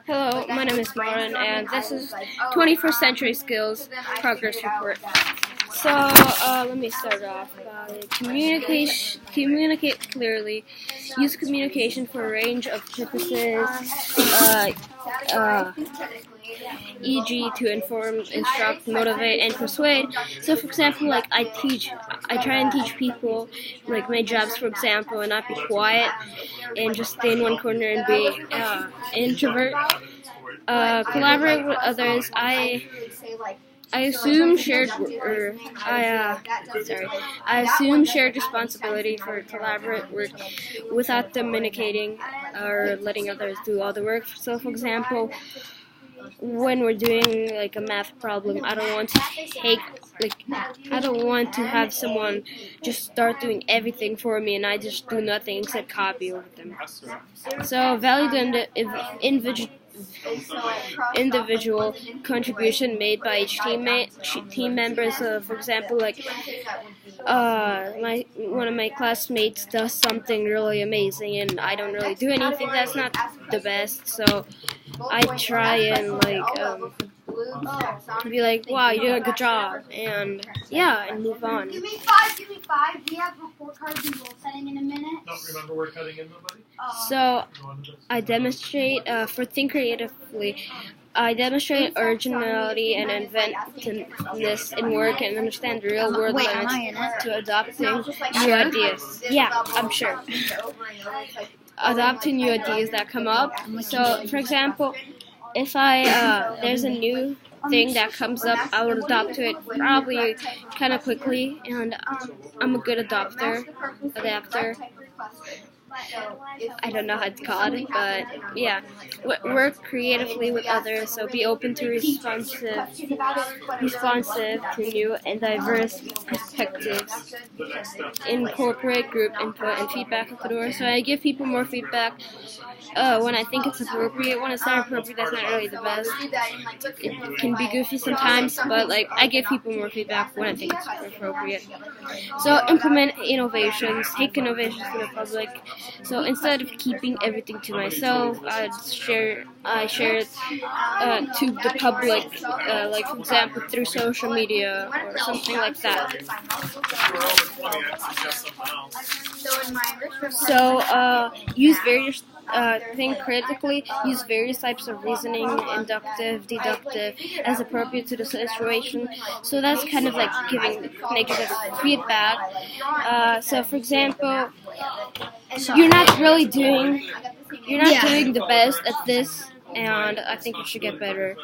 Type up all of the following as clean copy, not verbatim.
Hello, my name is Martin, and this is 21st Century Skills Progress Report. So, let me start off. Communicate clearly. Use communication for a range of purposes, e.g. to inform, instruct, motivate, and persuade. So, for example, I try and teach people, like my jobs, for example, and not be quiet and just stay in one corner and be an introvert. Collaborate with others. I assume shared responsibility for collaborate work without communicating or letting others do all the work. So, for example, when we're doing a math problem, I don't want to have someone just start doing everything for me and I just do nothing except copy over them. So value the individual contribution made by each team member. So, for example, one of my classmates does something really amazing, and I don't really do anything. That's not the best. So, I try and be like, "Wow, you did a good job," and move on. Give me five. We have report cards and goal setting in a minute. Don't remember we're cutting in nobody? So, I demonstrate for think creatively. I demonstrate originality and inventiveness in work and understand real-world limits to adopting new ideas. Yeah, I'm sure. Adopting new ideas that come up. So, for example, if there's a new thing that comes up, I will adopt to it probably kind of quickly, and I'm a good adapter. I don't know how it's called, but yeah. Work creatively with others, so be open to responsive to new and diverse perspectives. Incorporate group input and feedback at the door. So I give people more feedback when I think it's appropriate. When it's not appropriate, that's not really the best. It can be goofy sometimes, but I give people more feedback when I think it's appropriate. So implement innovations, take innovations to the public. So instead of keeping everything to myself, I share it to the public, for example through social media or something like that. So use various think critically, use various types of reasoning, inductive, deductive, as appropriate to the situation. So that's kind of like giving negative feedback. So for example, you're not doing the best at this, and I think you should get better.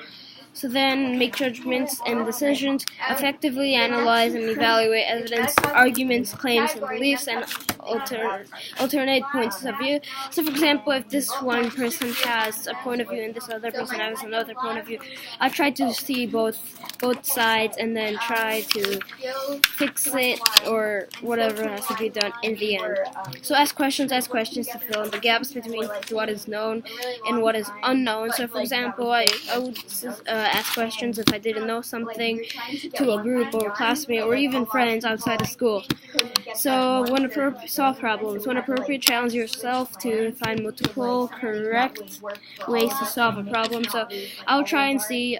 So then make judgments and decisions, effectively analyze and evaluate evidence, arguments, claims, and beliefs, and alternate points of view. So for example, if this one person has a point of view and this other person has another point of view, I try to see both sides and then try to fix it or whatever has to be done in the end. So ask questions to fill in the gaps between what is known and what is unknown. So for example, I would ask questions if I didn't know something to a group or a classmate or even friends outside of school. So when solve problems. When appropriate, challenge yourself to find multiple correct ways to solve a problem. So I try and see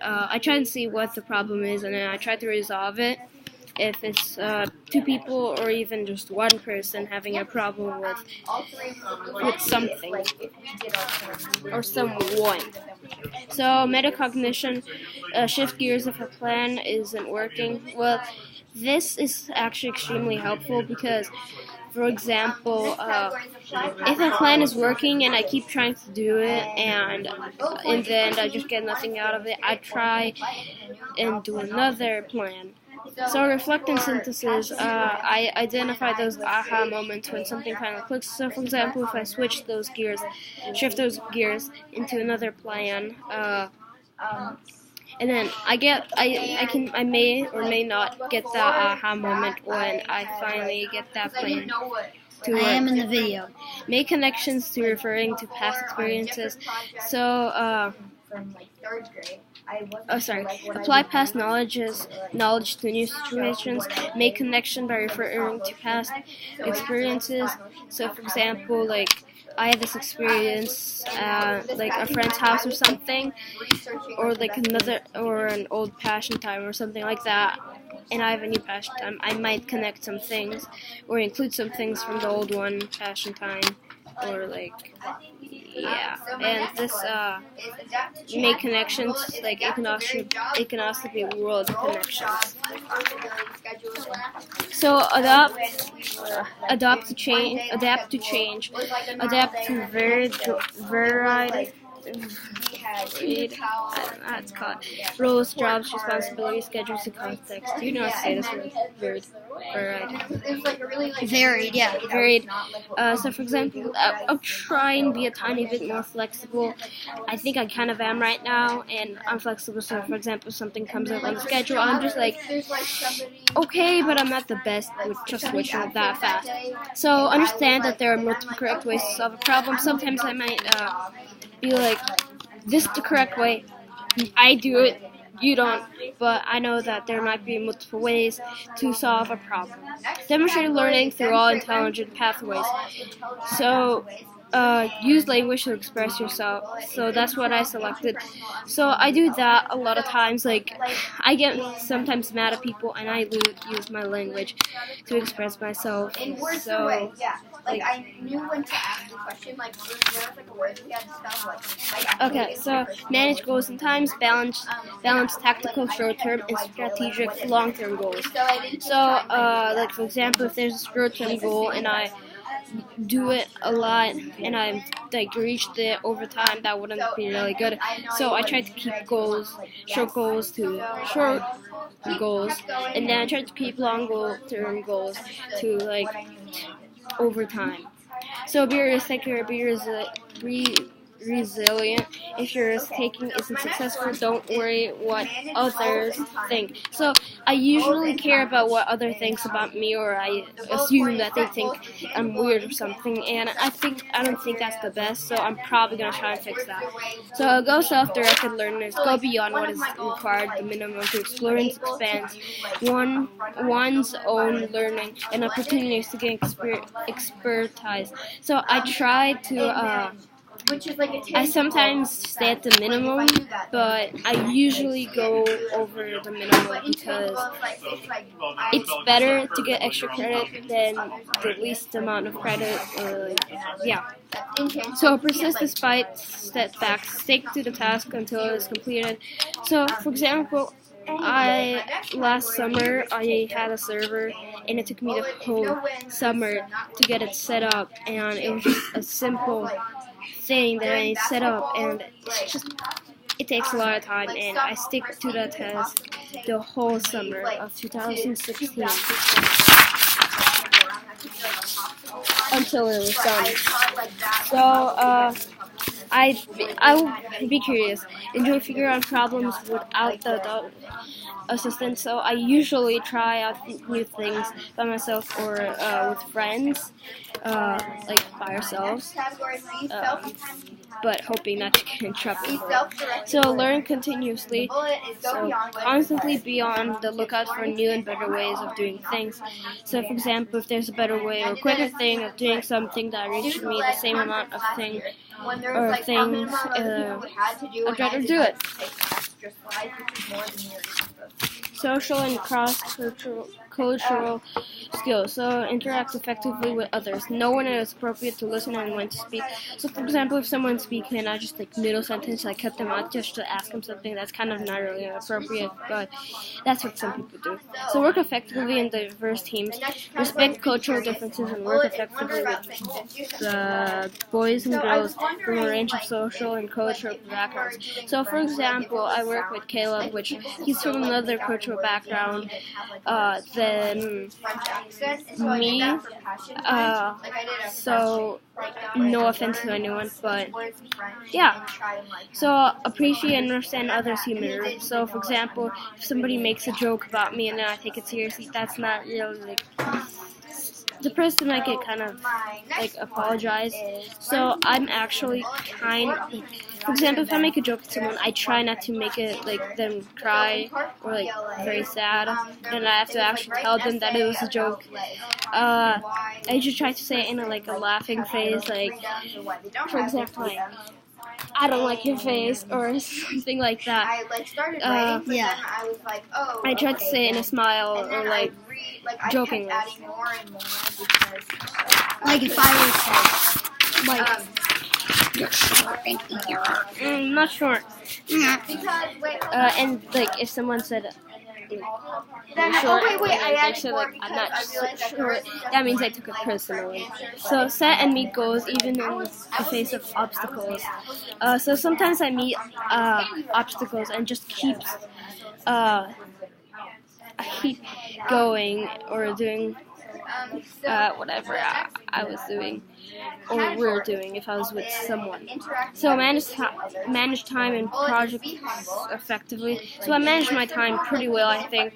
what the problem is, and then I try to resolve it. If it's two people or even just one person having a problem with something or someone. So metacognition, shift gears if a plan isn't working. Well, this is actually extremely helpful because, for example, if a plan is working and I keep trying to do it and in the end I just get nothing out of it, I try and do another plan. So reflect and synthesis, I identify those aha moments when something finally clicks. So for example, if I shift those gears into another plan, and then I may or may not get that aha moment when I finally get that plan to work. I am in the video. Make connections to referring to past experiences. So, apply past knowledge to new situations. Make connection by referring to past experiences. So, for example, I had this experience at like a friend's house or something, or like an old Passion Time or something like that, and I have a new Passion Time, I might connect some things or include some things from the old one, Passion Time, or like, yeah. And this make connections, like it can also be world connections. So adapt to change, adapt to variety. I don't know how it's called. Roles, jobs, responsibilities, schedules, and context. Do you know how to say this word? Varied, yeah. Varied. So, for example, I'll try and be a tiny bit more flexible. I think I kind of am right now, and I'm flexible. So, for example, if something comes up on the schedule, I'm just like, okay, but I'm not the best with just switching it that fast. So, understand that there are multiple correct ways to solve a problem. Sometimes I might be like, this is the correct way. I do it. You don't, but I know that there might be multiple ways to solve a problem. Demonstrate learning through all intelligent pathways. So, use language to express yourself. So that's what I selected. So I do that a lot of times. Like, I get sometimes mad at people, and I use my language to express myself. So, like I knew when to ask the question. Like there was like a word we had to spell. Okay, so manage goals and times, balance tactical short-term and strategic long-term goals. So, like for example, if there's a short-term goal and I do it a lot and I like reached it over time, that wouldn't be really good. So I try to keep short goals to short goals, and then I try to keep long-term goals to like over time. So be realistic or be resilient. If your risk-taking isn't successful, don't worry what others think. So I usually care about what others think about me, or I assume that they think I'm weird or something, and I don't think that's the best, so I'm probably going to try and fix that. So go self-directed learners, go beyond what is required, the minimum, to explore and expand one's own learning and opportunities to gain expertise. So I try to I sometimes stay at the minimum, but I usually go over the minimum because it's better to get extra credit than the least amount of credit. Yeah. So persist despite setbacks. Stick to the task until it is completed. So, for example, last summer I had a server, and it took me the whole summer to get it set up, and it was just a simple thing that I set up, and it takes a lot of time, and I stick to the task the whole summer of 2016 until it was done. So I will be curious, enjoy figuring out problems without the adult assistance. So I usually try out new things by myself or with friends, like by ourselves, but hoping not to get in trouble for it. So learn continuously, so constantly be on the lookout for new and better ways of doing things. So for example, if there's a better way or quicker thing of doing something that reaches me the same amount of things, I'd rather do it. Social and cross-cultural skills. So interact effectively with others. Know when it is appropriate to listen and when to speak. So for example, if someone's speaking and I just like middle sentence, I cut them out just to ask them something, that's kind of not really appropriate, but that's what some people do. So work effectively in diverse teams. Respect cultural differences and work effectively with the boys and girls from a range of social and cultural backgrounds. So for example, I work with Caleb, which he's from another cultural background than me. So no offense to anyone, but yeah. So appreciate and understand others' humor. So for example, if somebody makes a joke about me and then I take it seriously, that's not really like, the person might get kind of like apologize. So I'm actually For example, if I make a joke at someone, I try not to make it like them cry or like very sad, and I have to actually tell them that it was a joke. I just try to say it in a laughing face, like for example, like, I don't like your face or something like that. Yeah. I try to say it in a smile or like jokingly. Like if I was like you're short and you're Not short. yeah. And like if someone said Then, short, wait, I and added they said more like I'm not because I realized that there short, was that means I took it personally. So set and meet goals even in the face of obstacles. So sometimes I meet obstacles and just keep going or doing whatever I was doing or we're doing if I was with someone. So manage time and projects effectively. So I manage my time pretty well, I think.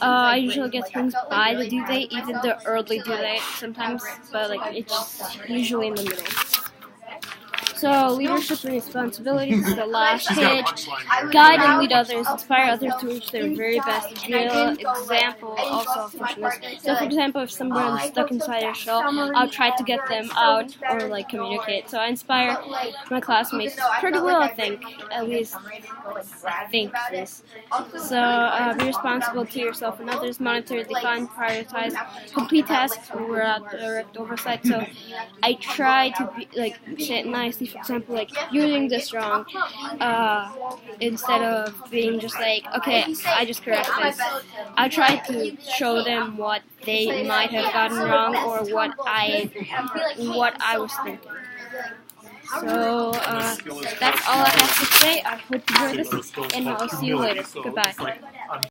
I usually get things by the due date, even the early due date sometimes, but like it's usually in the middle. So leadership and responsibility is the last stage. Guide and lead others, inspire others to reach their very best. Real example also of selfishness. So for example, if someone's stuck inside their shell, I'll try to get them out or like communicate. So I inspire my classmates pretty well, I think. At least I think this. So be responsible to yourself and others. Monitor, define, prioritize, complete tasks without direct oversight. So I try to be like say it nicely. For example, like you're doing this wrong, instead of being just like, okay, I just correct this. I try to show them what they might have gotten wrong or what I was thinking. So that's all I have to say. I hope you enjoyed this, and I'll see you later. Goodbye.